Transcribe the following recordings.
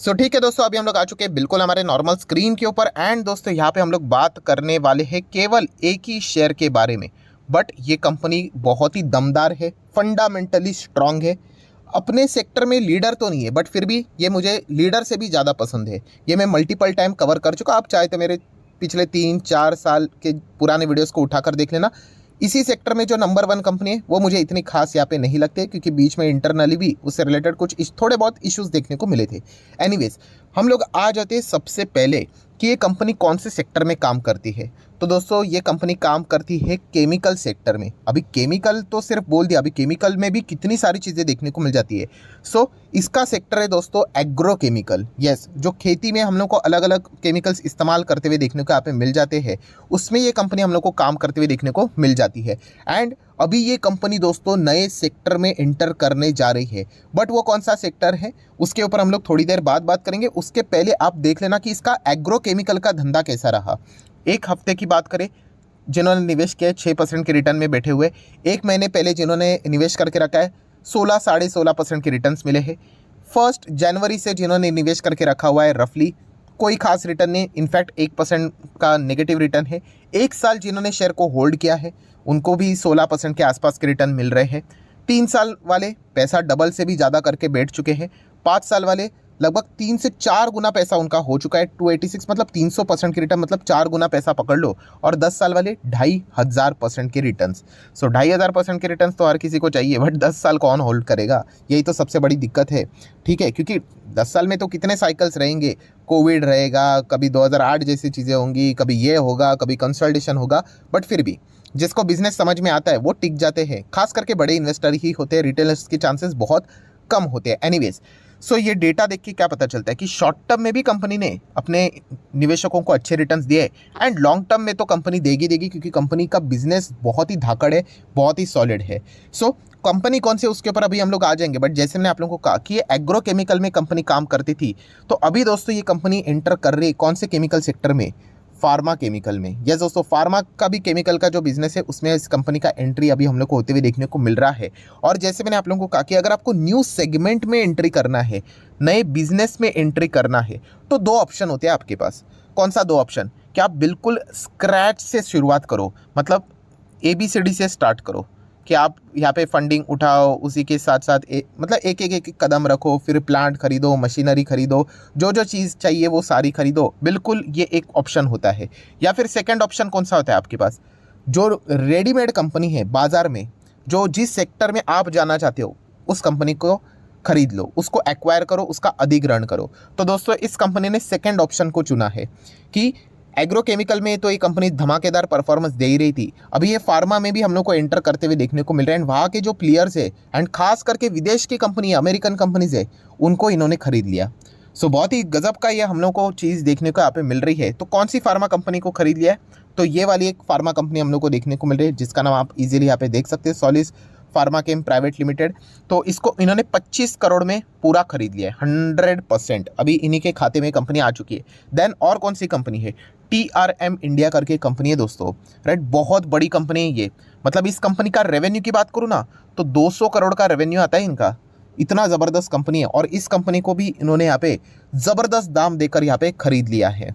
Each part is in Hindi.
ठीक है दोस्तों, अभी हम लोग आ चुके हैं बिल्कुल हमारे नॉर्मल स्क्रीन के ऊपर। एंड दोस्तों यहाँ पे हम लोग बात करने वाले हैं केवल एक ही शेयर के बारे में। बट ये कंपनी बहुत ही दमदार है, फंडामेंटली स्ट्रांग है, अपने सेक्टर में लीडर तो नहीं है बट फिर भी ये मुझे लीडर से भी ज़्यादा पसंद है। ये मैं मल्टीपल टाइम कवर कर चुका, आप चाहे तो मेरे पिछले 3-4 साल के पुराने वीडियोज़ को उठाकर देख लेना। इसी सेक्टर में जो नंबर 1 कंपनी है वो मुझे इतनी खास यहाँ पे नहीं लगती है, क्योंकि बीच में इंटरनली भी उससे रिलेटेड कुछ थोड़े बहुत इश्यूज देखने को मिले थे। एनीवेज, हम लोग आ जाते हैं सबसे पहले कि ये कंपनी कौन से सेक्टर में काम करती है। तो दोस्तों ये कंपनी काम करती है केमिकल सेक्टर में। अभी केमिकल तो सिर्फ बोल दिया, अभी केमिकल में भी कितनी सारी चीज़ें देखने को मिल जाती है। इसका सेक्टर है दोस्तों एग्रो केमिकल। यस, जो खेती में हम लोग को अलग अलग केमिकल्स इस्तेमाल करते हुए देखने को यहाँ पे मिल जाते हैं, उसमें ये कंपनी हम लोग को काम करते हुए देखने को मिल जाती है। एंड अभी ये कंपनी दोस्तों नए सेक्टर में एंटर करने जा रही है। बट वो कौन सा सेक्टर है उसके ऊपर हम लोग थोड़ी देर बाद बात करेंगे। उसके पहले आप देख लेना कि इसका एग्रो केमिकल का धंधा कैसा रहा। एक हफ्ते की बात करें, जिन्होंने निवेश किया 6% के रिटर्न में बैठे हुए। एक महीने पहले जिन्होंने निवेश करके रखा है 16-16.5% के रिटर्न्स मिले हैं। 1 जनवरी से जिन्होंने निवेश करके रखा हुआ है रफली कोई खास रिटर्न नहीं, इनफैक्ट 1% का नेगेटिव रिटर्न है। 1 साल जिन्होंने शेयर को होल्ड किया है उनको भी 16% के आसपास के रिटर्न मिल रहे हैं। 3 साल वाले पैसा डबल से भी ज़्यादा करके बैठ चुके हैं। 5 साल वाले लगभग 3 से 4 गुना पैसा उनका हो चुका है। 286 मतलब 300% की रिटर्न, मतलब 4 गुना पैसा पकड़ लो। और 10 साल वाले 2500% के रिटर्न्स। 2500% के रिटर्न्स तो हर किसी को चाहिए, बट 10 साल कौन होल्ड करेगा, यही तो सबसे बड़ी दिक्कत है। ठीक है, क्योंकि 10 साल में तो कितने साइकिल्स रहेंगे, कोविड रहेगा, कभी 2008 जैसी चीज़ें होंगी, कभी ये होगा, कभी कंसल्टेशन होगा। बट फिर भी जिसको बिजनेस समझ में आता है वो टिक जाते हैं। खास करके बड़े इन्वेस्टर ही होते हैं, रिटेलर्स के चांसेस बहुत कम होते हैं। एनीवेज, ये डेटा देख के क्या पता चलता है कि शॉर्ट टर्म में भी कंपनी ने अपने निवेशकों को अच्छे रिटर्न्स दिए एंड लॉन्ग टर्म में तो कंपनी देगी, क्योंकि कंपनी का बिजनेस बहुत ही धाकड़ है, बहुत ही सॉलिड है। कंपनी कौन सी उसके ऊपर अभी हम लोग आ जाएंगे। बट जैसे मैंने आप लोगों को कहा कि ये एग्रो केमिकल में कंपनी काम करती थी, तो अभी दोस्तों ये कंपनी एंटर कर रही है कौन से केमिकल सेक्टर में, फार्मा केमिकल में। यस दोस्तों, फार्मा का भी केमिकल का जो बिजनेस है उसमें इस कंपनी का एंट्री अभी हम लोग को होते हुए देखने को मिल रहा है। और जैसे मैंने आप लोगों को कहा कि अगर आपको न्यू सेगमेंट में एंट्री करना है, नए बिजनेस में एंट्री करना है, तो 2 ऑप्शन होते हैं आपके पास। कौन सा 2 ऑप्शन? कि आप बिल्कुल स्क्रैच से शुरुआत करो, मतलब ABCD से स्टार्ट करो, कि आप यहाँ पे फंडिंग उठाओ, उसी के साथ साथ मतलब एक कदम रखो, फिर प्लांट खरीदो, मशीनरी खरीदो, जो जो चीज़ चाहिए वो सारी खरीदो। बिल्कुल ये एक ऑप्शन होता है। या फिर सेकंड ऑप्शन कौन सा होता है आपके पास? जो रेडीमेड कंपनी है बाज़ार में, जो जिस सेक्टर में आप जाना चाहते हो उस कंपनी को खरीद लो, उसको एक्वायर करो, उसका अधिग्रहण करो। तो दोस्तों इस कंपनी ने सेकेंड ऑप्शन को चुना है कि एग्रो केमिकल में तो ये कंपनी धमाकेदार परफॉर्मेंस दे ही रही थी, अभी ये फार्मा में भी हम लोग को एंटर करते हुए देखने को मिल रहा है। एंड वहाँ के जो प्लेयर्स है एंड खास करके विदेश की कंपनी, अमेरिकन कंपनीज है, उनको इन्होंने खरीद लिया। बहुत ही गजब का ये हम लोग को चीज़ देखने को यहाँ पे मिल रही है। तो कौन सी फार्मा कंपनी को खरीद लिया है? तो ये वाली एक फार्मा कंपनी हम लोग को देखने को मिल रही है, जिसका नाम आप इजीली यहाँ पे देख सकते हैं, सॉलिस फार्मा केम प्राइवेट लिमिटेड। तो इसको इन्होंने 25 करोड़ में पूरा खरीद लिया है, 100%। अभी इन्हीं के खाते में कंपनी आ चुकी है। देन और कौन सी कंपनी है? TRM इंडिया करके कंपनी है दोस्तों, राइट। बहुत बड़ी कंपनी है ये। मतलब इस कंपनी का रेवेन्यू की बात करूँ ना तो 200 करोड़ का रेवेन्यू आता है इनका। इतना ज़बरदस्त कंपनी है और इस कंपनी को भी इन्होंने यहाँ पे ज़बरदस्त दाम देकर यहाँ पे खरीद लिया है।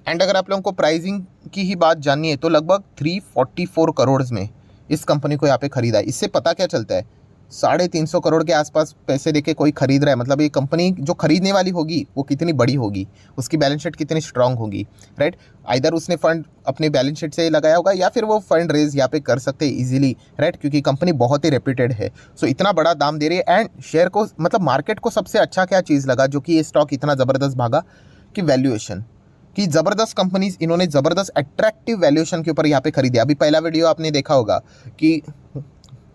एंड अगर आप लोगों को प्राइसिंग की ही बात जाननी है तो लगभग 344 करोड़ में इस कंपनी को यहाँ पे खरीदा है। इससे पता क्या चलता है, 350 करोड़ के आसपास पैसे देके कोई खरीद रहा है, मतलब ये कंपनी जो खरीदने वाली होगी वो कितनी बड़ी होगी, उसकी बैलेंस शीट कितनी स्ट्रांग होगी, राइट। आइदर उसने फंड अपने बैलेंस शीट से लगाया होगा या फिर वो फंड रेज यहाँ पे कर सकते हैं इजीली, राइट, क्योंकि कंपनी बहुत ही रेप्यूटेड है। इतना बड़ा दाम दे रही है। एंड शेयर को, मतलब मार्केट को सबसे अच्छा क्या चीज़ लगा जो कि ये स्टॉक इतना ज़बरदस्त भागा, कि वैल्यूएशन कि ज़बरदस्त कंपनीज इन्होंने ज़बरदस्त अट्रैक्टिव वैल्यूएशन के ऊपर यहाँ पे खरीदे। अभी पहला वीडियो आपने देखा होगा कि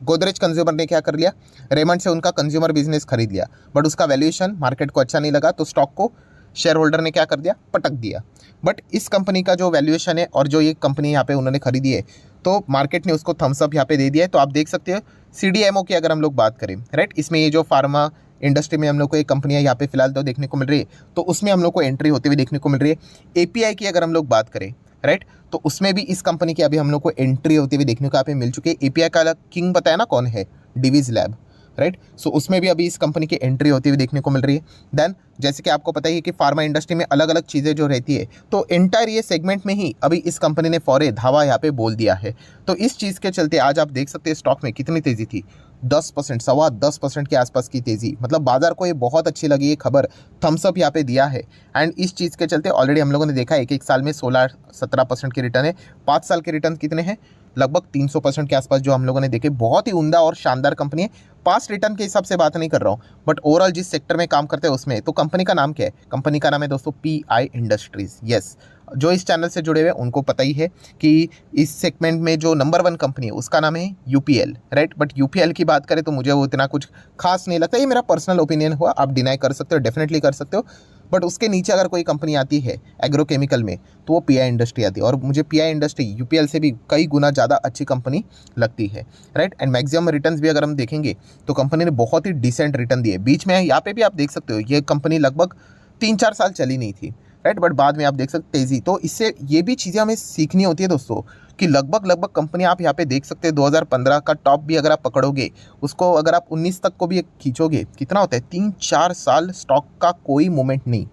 गोदरेज कंज्यूमर ने क्या कर लिया, रेमंड से उनका कंज्यूमर बिजनेस खरीद लिया, बट उसका वैल्यूएशन मार्केट को अच्छा नहीं लगा, तो स्टॉक को शेयर होल्डर ने क्या कर दिया, पटक दिया। बट इस कंपनी का जो वैल्यूएशन है और जो ये कंपनी यहाँ पे उन्होंने खरीदी है, तो मार्केट ने उसको थम्स अप यहाँ पे दे दिया है। तो आप देख सकते हो CDMO की अगर हम लोग बात करें, राइट, इसमें ये जो फार्मा इंडस्ट्री में हम लोग को एक कंपनियाँ यहाँ पे फिलहाल तो देखने को मिल रही है, तो उसमें हम लोग को एंट्री होते हुए देखने को मिल रही है। API की अगर हम लोग बात करें, राइट, तो उसमें भी इस कंपनी की अभी हम लोग को एंट्री होती हुई देखने को यहाँ पे मिल चुकी है। API का किंग बताया ना कौन है, डिवीज लैब। राइट। सो उसमें भी अभी इस कंपनी की एंट्री होती हुई देखने को मिल रही है। देन जैसे कि आपको पता ही है कि फार्मा इंडस्ट्री में अलग अलग चीज़ें जो रहती है, तो एंटायर ये सेगमेंट में ही अभी इस कंपनी ने फौरे धावा यहाँ पे बोल दिया है। तो इस चीज़ के चलते आज आप देख सकते हैं स्टॉक में कितनी तेज़ी थी, 10%, 10.25% के आसपास की तेज़ी। मतलब बाजार को ये बहुत अच्छी लगी ये खबर, थम्स अप यहाँ पे दिया है। एंड इस चीज़ के चलते ऑलरेडी हम लोगों ने देखा है एक साल में 16-17% की रिटर्न है। 5 साल के रिटर्न कितने हैं, लगभग 300% के आसपास जो हम लोगों ने देखे। बहुत ही उम्दा और शानदार कंपनी है। पास्ट रिटर्न के हिसाब से बात नहीं कर रहा हूँ, बट ओवरऑल जिस सेक्टर में काम करते हैं उसमें। तो कंपनी का नाम क्या है, कंपनी का नाम है दोस्तों PI इंडस्ट्रीज। यस, जो इस चैनल से जुड़े हुए उनको पता ही है कि इस सेगमेंट में जो नंबर 1 कंपनी है उसका नाम है UPL, राइट। बट UPL की बात करें तो मुझे वो इतना कुछ खास नहीं लगता। ये मेरा पर्सनल ओपिनियन हुआ, आप डिनाई कर सकते हो, डेफिनेटली कर सकते हो। बट उसके नीचे अगर कोई कंपनी आती है एग्रोकेमिकल में तो वो PI इंडस्ट्री आती है, और मुझे PI इंडस्ट्री UPL से भी कई गुना ज़्यादा अच्छी कंपनी लगती है, राइट। एंड मैक्सिमम रिटर्न्स भी अगर हम देखेंगे तो कंपनी ने बहुत ही डिसेंट रिटर्न दिए। बीच में यहाँ पे भी आप देख सकते हो ये कंपनी लगभग 3-4 साल चली नहीं थी, राइट। बट बाद में आप देख सकते तेज़ी। तो इससे ये भी चीज़ें हमें सीखनी होती है दोस्तों कि लगभग कंपनी आप यहाँ पे देख सकते हैं 2015 का टॉप भी अगर आप पकड़ोगे, उसको अगर आप 19 तक को भी खींचोगे, कितना होता है 3-4 साल स्टॉक का कोई मूवमेंट नहीं।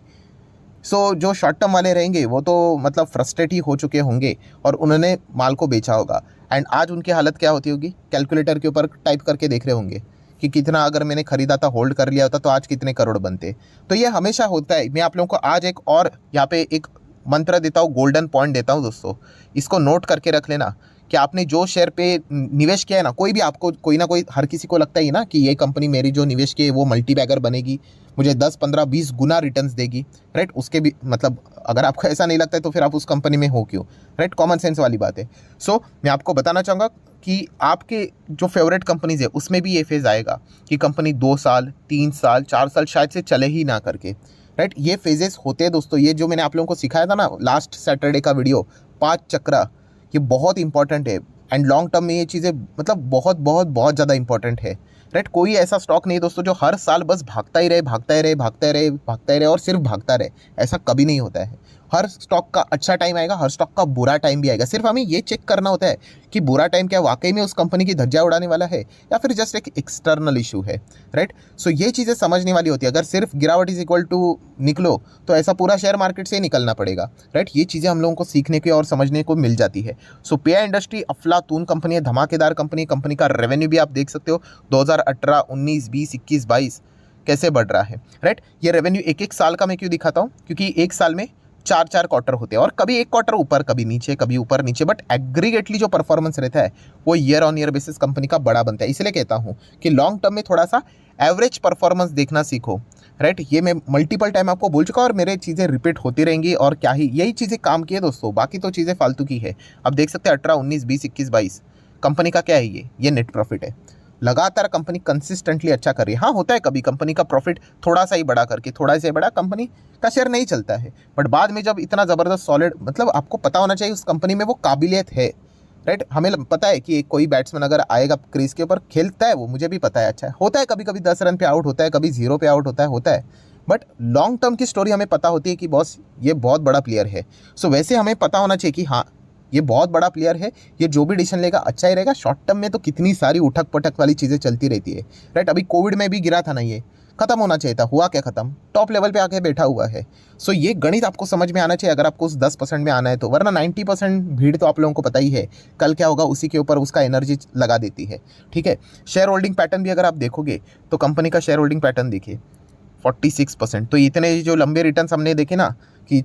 सो जो शॉर्ट टर्म वाले रहेंगे वो तो मतलब फ्रस्ट्रेट ही हो चुके होंगे और उन्होंने माल को बेचा होगा। एंड आज उनकी हालत क्या होती होगी, कैलकुलेटर के ऊपर टाइप करके देख रहे होंगे कि कितना अगर मैंने खरीदा था, होल्ड कर लिया होता तो आज कितने करोड़ बनते। तो ये हमेशा होता है। मैं आप लोगों को आज एक और यहाँ पे एक मंत्र देता हूँ, गोल्डन पॉइंट देता हूँ दोस्तों, इसको नोट करके रख लेना कि आपने जो शेयर पे निवेश किया है ना, कोई भी आपको कोई ना कोई, हर किसी को लगता ही ना कि ये कंपनी मेरी जो निवेश की है वो मल्टी बैगर बनेगी, मुझे 10-15-20 गुना रिटर्न्स देगी, राइट। उसके भी मतलब अगर आपको ऐसा नहीं लगता है तो फिर आप उस कंपनी में हो क्यों, राइट। कॉमन सेंस वाली बात है। सो मैं आपको बताना चाहूँगा कि आपके जो फेवरेट कंपनीज है उसमें भी ये फेज़ आएगा कि कंपनी 2 साल, 3 साल, 4 साल शायद से चले ही ना करके, राइट। ये फेजेस होते हैं दोस्तों। ये जो मैंने आप लोगों को सिखाया था ना लास्ट सैटरडे का वीडियो, 5 चक्र, ये बहुत इंपॉर्टेंट है। एंड लॉन्ग टर्म में ये चीज़ें मतलब बहुत बहुत बहुत ज़्यादा इंपॉर्टेंट है, राइट। कोई ऐसा स्टॉक नहीं दोस्तों जो हर साल बस भागता ही रहे, भागता ही रहे, भागता ही रहे, भागता ही रहे और सिर्फ भागता रहे। ऐसा कभी नहीं होता है। हर स्टॉक का अच्छा टाइम आएगा, हर स्टॉक का बुरा टाइम भी आएगा। सिर्फ हमें ये चेक करना होता है कि बुरा टाइम क्या वाकई में उस कंपनी की धज्जियां उड़ाने वाला है या फिर जस्ट एक एक्सटर्नल इशू है, राइट। सो ये चीज़ें समझने वाली होती है। अगर सिर्फ गिरावट इज इक्वल टू निकलो तो ऐसा पूरा शेयर मार्केट से ही निकलना पड़ेगा, राइट। ये चीज़ें हम लोगों को सीखने की और समझने को मिल जाती है। सो PI इंडस्ट्री अफलातून कंपनी है, धमाकेदार कंपनी। कंपनी का रेवेन्यू भी आप देख सकते हो 2018, 19, 20, 21, 22 कैसे बढ़ रहा है, राइट। ये रेवेन्यू एक साल का मैं क्यों दिखाता हूँ, क्योंकि एक साल में 4 क्वार्टर होते हैं और कभी एक क्वार्टर ऊपर, कभी नीचे, कभी ऊपर नीचे, बट एग्रीगेटली जो परफॉर्मेंस रहता है वो year on year basis company का बड़ा बनता है। इसलिए कहता हूँ कि लॉन्ग टर्म में थोड़ा सा एवरेज परफॉर्मेंस देखना सीखो, राइट। ये मैं मल्टीपल टाइम आपको बोल चुका और मेरे चीज़ें रिपीट होती रहेंगी और क्या ही यही चीज़ें काम की है दोस्तों, बाकी तो चीज़ें फालतू की है। अब देख सकते हैं 18, 19, 20, 21, 22 कंपनी का क्या है, ये नेट प्रॉफिट है। लगातार कंपनी कंसिस्टेंटली अच्छा कर रही है। हाँ, होता है कभी कंपनी का प्रॉफिट थोड़ा सा ही बड़ा करके, थोड़ा सा ही बड़ा कंपनी का शेयर नहीं चलता है, बट बाद में जब इतना ज़बरदस्त सॉलिड, मतलब आपको पता होना चाहिए उस कंपनी में वो काबिलियत है, राइट। हमें पता है कि कोई बैट्समैन अगर आएगा क्रीज के ऊपर खेलता है, वो मुझे भी पता है अच्छा है, होता है कभी कभी 10 रन पे आउट होता है, कभी 0 पे आउट होता है, बट लॉन्ग टर्म की स्टोरी हमें पता होती है कि बॉस ये बहुत बड़ा प्लेयर है। सो वैसे हमें पता होना चाहिए कि हाँ ये बहुत बड़ा प्लेयर है, ये जो भी डिसीजन लेगा अच्छा ही रहेगा। शॉर्ट टर्म में तो कितनी सारी उठक पटक वाली चीज़ें चलती रहती है, राइट। अभी कोविड में भी गिरा था ना, ये खत्म होना चाहिए था, हुआ क्या खत्म, टॉप लेवल पे आके बैठा हुआ है। सो ये गणित आपको समझ में आना चाहिए अगर आपको उस 10% में आना है तो, वरना 90% भीड़ तो आप लोगों को पता ही है कल क्या होगा, उसी के ऊपर उसका एनर्जी लगा देती है, ठीक है। शेयर होल्डिंग पैटर्न भी अगर आप देखोगे तो कंपनी का शेयर होल्डिंग पैटर्न देखिए 46%। तो इतने जो लंबे रिटर्न हमने देखे ना कि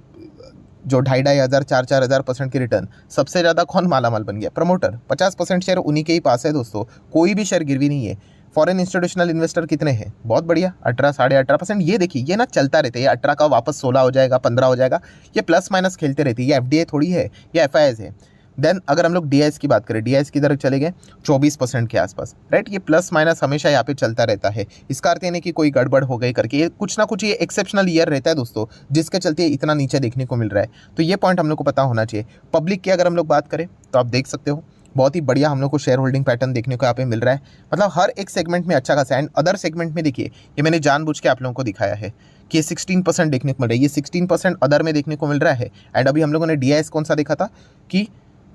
जो 2,500, 4,000 की रिटर्न, सबसे ज़्यादा कौन मालामाल बन गया, प्रमोटर। 50% शेयर उन्हीं के ही पास है दोस्तों, कोई भी शेयर गिरवी नहीं है। फॉरेन इंस्टीट्यूशनल इन्वेस्टर कितने हैं, बहुत बढ़िया, 18, 18.5%। ये देखिए ये ना चलता रहता है, ये 18 का वापस 16 हो जाएगा, 15 हो जाएगा, ये प्लस माइनस खेलते रहती है। ये FDI थोड़ी है, ये FIIs है। देन अगर हम लोग DIS की बात करें, DIS की तरफ चले गए 24% के आसपास, राइट। ये प्लस माइनस हमेशा यहाँ पे चलता रहता है। इसका अर्थ ये नहीं कि कोई गड़बड़ हो गई करके, ये कुछ ना कुछ ये एक्सेप्शनल ईयर रहता है दोस्तों, जिसके चलते इतना नीचे देखने को मिल रहा है। तो ये पॉइंट हम लोग को पता होना चाहिए। पब्लिक की अगर हम लोग बात करें तो आप देख सकते हो बहुत ही बढ़िया हम लोग को शेयर होल्डिंग पैटर्न देखने को यहाँ पे मिल रहा है, मतलब हर एक सेगमेंट में अच्छा खासा। एंड अदर सेगमेंट में देखिए, ये मैंने जानबूझ के आप लोगों को दिखाया है कि ये 16% देखने को मिल रहा है, ये 16% अदर में देखने को मिल रहा है। एंड अभी हम लोगों ने DIS कौन सा देखा था कि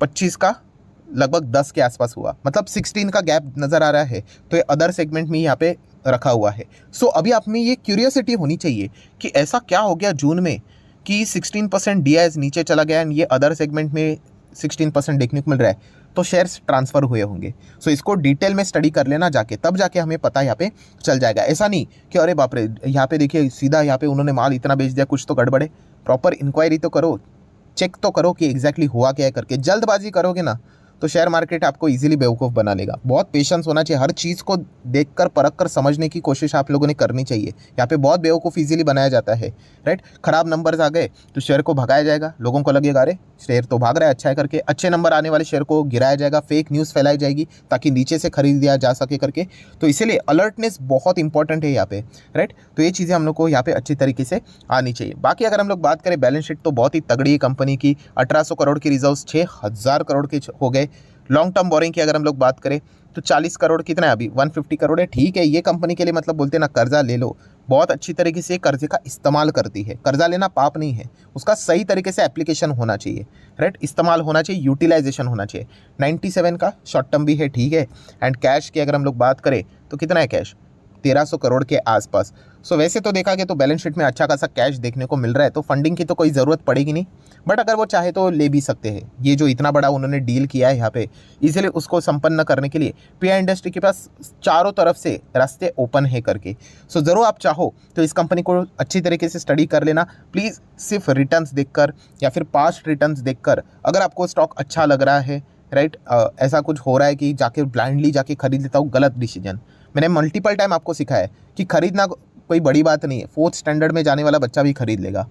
25 का लगभग 10 के आसपास हुआ, मतलब 16 का गैप नज़र आ रहा है। तो ये अदर सेगमेंट में यहाँ पे रखा हुआ है। सो अभी आप में ये क्यूरियोसिटी होनी चाहिए कि ऐसा क्या हो गया जून में कि 16% DIs नीचे चला गया एंड ये अदर सेगमेंट में 16% देखने को मिल रहा है, तो शेयर्स ट्रांसफ़र हुए होंगे। सो इसको डिटेल में स्टडी कर लेना जाके, तब जाके हमें पता यहाँ पे चल जाएगा। ऐसा नहीं कि अरे बाप रे, यहाँ पे देखिए सीधा यहाँ पे उन्होंने माल इतना बेच दिया, कुछ तो गड़बड़ है। प्रॉपर इंक्वायरी तो करो, चेक तो करो कि एग्जैक्टली हुआ क्या है करके। जल्दबाजी करोगे ना तो शेयर मार्केट आपको इजीली बेवकूफ़ बना लेगा। बहुत पेशेंस होना चाहिए, हर चीज़ को देखकर परख कर समझने की कोशिश आप लोगों ने करनी चाहिए। यहाँ पे बहुत बेवकूफ़ इजीली बनाया जाता है, राइट। खराब नंबर्स आ गए तो शेयर को भगाया जाएगा, लोगों को लगेगा अरे शेयर तो भाग रहा है अच्छा है करके। अच्छे नंबर आने वाले शेयर को गिराया जाएगा, फेक न्यूज़ फैलाई जाएगी ताकि नीचे से खरीद लिया जा सके करके। तो इसीलिए अलर्टनेस बहुत इंपॉर्टेंट है यहाँ पे, राइट। तो ये चीज़ें हम लोग को यहाँ पे अच्छी तरीके से आनी चाहिए। बाकी अगर हम लोग बात करें बैलेंस शीट तो बहुत ही तगड़ी है कंपनी की। 1800 करोड़ की रिजर्व्स 6000 करोड़ के हो गए। लॉन्ग टर्म बोरिंग की अगर हम लोग बात करें तो 40 करोड़ कितना है अभी, 150 करोड़ है। ठीक है, ये कंपनी के लिए मतलब बोलते हैं ना, कर्जा ले लो, बहुत अच्छी तरीके से कर्जे का इस्तेमाल करती है। कर्जा लेना पाप नहीं है, उसका सही तरीके से एप्लीकेशन होना चाहिए, राइट। इस्तेमाल होना चाहिए, यूटिलाइजेशन होना चाहिए। 97 का शॉर्ट टर्म भी है, ठीक है। एंड कैश की अगर हम लोग बात करें तो कितना है कैश, 1300 करोड़ के आसपास। सो वैसे तो देखा गया तो बैलेंस शीट में अच्छा खासा कैश देखने को मिल रहा है, तो फंडिंग की तो कोई ज़रूरत पड़ेगी नहीं। बट अगर वो चाहे तो ले भी सकते हैं। ये जो इतना बड़ा उन्होंने डील किया है यहाँ पे, इसलिए उसको संपन्न करने के लिए पीआई इंडस्ट्री के पास चारों तरफ से रास्ते ओपन है करके। सो ज़रूर आप चाहो तो इस कंपनी को अच्छी तरीके से स्टडी कर लेना प्लीज़। सिर्फ रिटर्न्स देखकर या फिर पास्ट रिटर्न्स देखकर अगर आपको स्टॉक अच्छा लग रहा है, राइट, ऐसा कुछ हो रहा है कि जाके ब्लाइंडली जाके खरीद लेता हूँ, गलत डिसीजन। मैंने मल्टीपल टाइम आपको सिखाया है कि खरीदना कोई बड़ी बात नहीं है, 4th स्टैंडर्ड में जाने वाला बच्चा भी खरीद लेगा।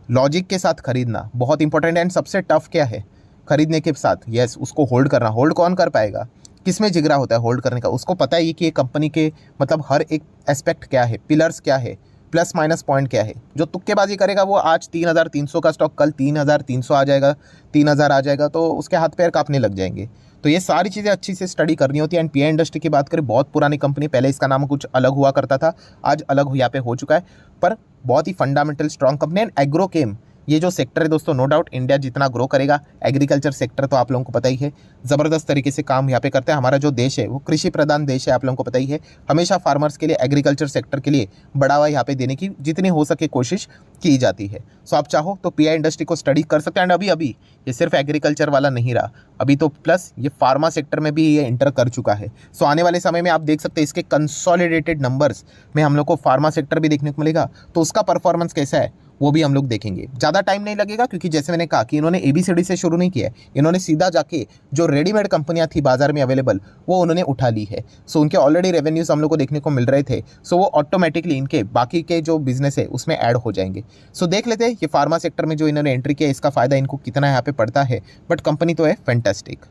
लॉजिक के साथ खरीदना बहुत इंपॉर्टेंट है। एंड सबसे टफ क्या है खरीदने के साथ, यस, उसको होल्ड करना। होल्ड कौन कर पाएगा, किसमें जिगरा होता है होल्ड करने का, उसको पता है कि ये कंपनी के मतलब हर एक एस्पेक्ट क्या है, पिलर्स क्या है, प्लस माइनस पॉइंट क्या है। जो तुक्केबाजी करेगा वो आज 3300 का स्टॉक कल 3300 आ जाएगा, 3000 आ जाएगा, तो उसके हाथ पैर कांपने लग जाएंगे। तो ये सारी चीज़ें अच्छी से स्टडी करनी होती है। एंड पीआई इंडस्ट्री की बात करें, बहुत पुरानी कंपनी, पहले इसका नाम कुछ अलग हुआ करता था, आज अलग यहाँ पे हो चुका है, पर बहुत ही fundamental strong company. And Agrochem ये जो सेक्टर है दोस्तों, नो डाउट इंडिया जितना ग्रो करेगा, एग्रीकल्चर सेक्टर तो आप लोगों को पता ही है, ज़बरदस्त तरीके से काम यहाँ पे करते हैं। हमारा जो देश है वो कृषि प्रधान देश है, आप लोगों को पता ही है। हमेशा फार्मर्स के लिए, एग्रीकल्चर सेक्टर के लिए बढ़ावा यहाँ पे देने की जितनी हो सके कोशिश की जाती है। सो आप चाहो तो पीआई इंडस्ट्री को स्टडी कर सकते हैं। एंड अभी ये सिर्फ एग्रीकल्चर वाला नहीं रहा, अभी तो प्लस ये फार्मा सेक्टर में भी ये एंटर कर चुका है। सो आने वाले समय में आप देख सकते हैं इसके कंसोलिडेटेड नंबर्स में हम लोग को फार्मा सेक्टर भी देखने को मिलेगा, तो उसका परफॉर्मेंस कैसा है वो भी हम लोग देखेंगे। ज़्यादा टाइम नहीं लगेगा, क्योंकि जैसे मैंने कहा कि इन्होंने ABCD से शुरू नहीं किया है, इन्होंने सीधा जाके जो रेडीमेड कंपनियां थी बाजार में अवेलेबल वो उन्होंने उठा ली है। सो उनके ऑलरेडी रेवेन्यूज हम लोग को देखने को मिल रहे थे, सो वो ऑटोमेटिकली इनके बाकी के जो बिजनेस है उसमें ऐड हो जाएंगे। सो देख लेते हैं ये फार्मा सेक्टर में जो इन्होंने एंट्री किया इसका फ़ायदा इनको कितना यहाँ पे पड़ता है। बट कंपनी तो है फैंटास्टिक।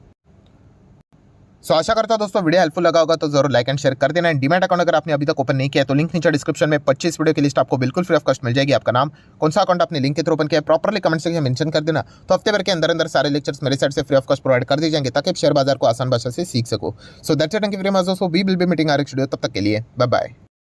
सो आशा करता हूं दोस्तों वीडियो हेल्पफुल लगा होगा, तो जरूर लाइक एंड शेयर कर देना। एंड डीमैट अकाउंट अगर आपने अभी तक ओपन नहीं किया तो लिंक नीचे डिस्क्रिप्शन में 25 वीडियो की लिस्ट आपको बिल्कुल फ्री ऑफ कॉस्ट मिल जाएगी। आपका नाम, कौन सा अकाउंट आपने लिंक के थ्रू ओपन किया, प्रॉपर्ली कमेंट सेक्शन में मेंशन कर देना, तो हफ्ते भर के अंदर सारे लेक्चर्स मेरे साइड से फ्री ऑफ कॉस्ट प्रोवाइड कर दिए जाएंगे ताकि आप शेयर बाजार को आसान भाषा से सीख सको। So that's it, thank you very much दोस्तों, we will be meeting our next video, तब तक के लिए बाय बाय।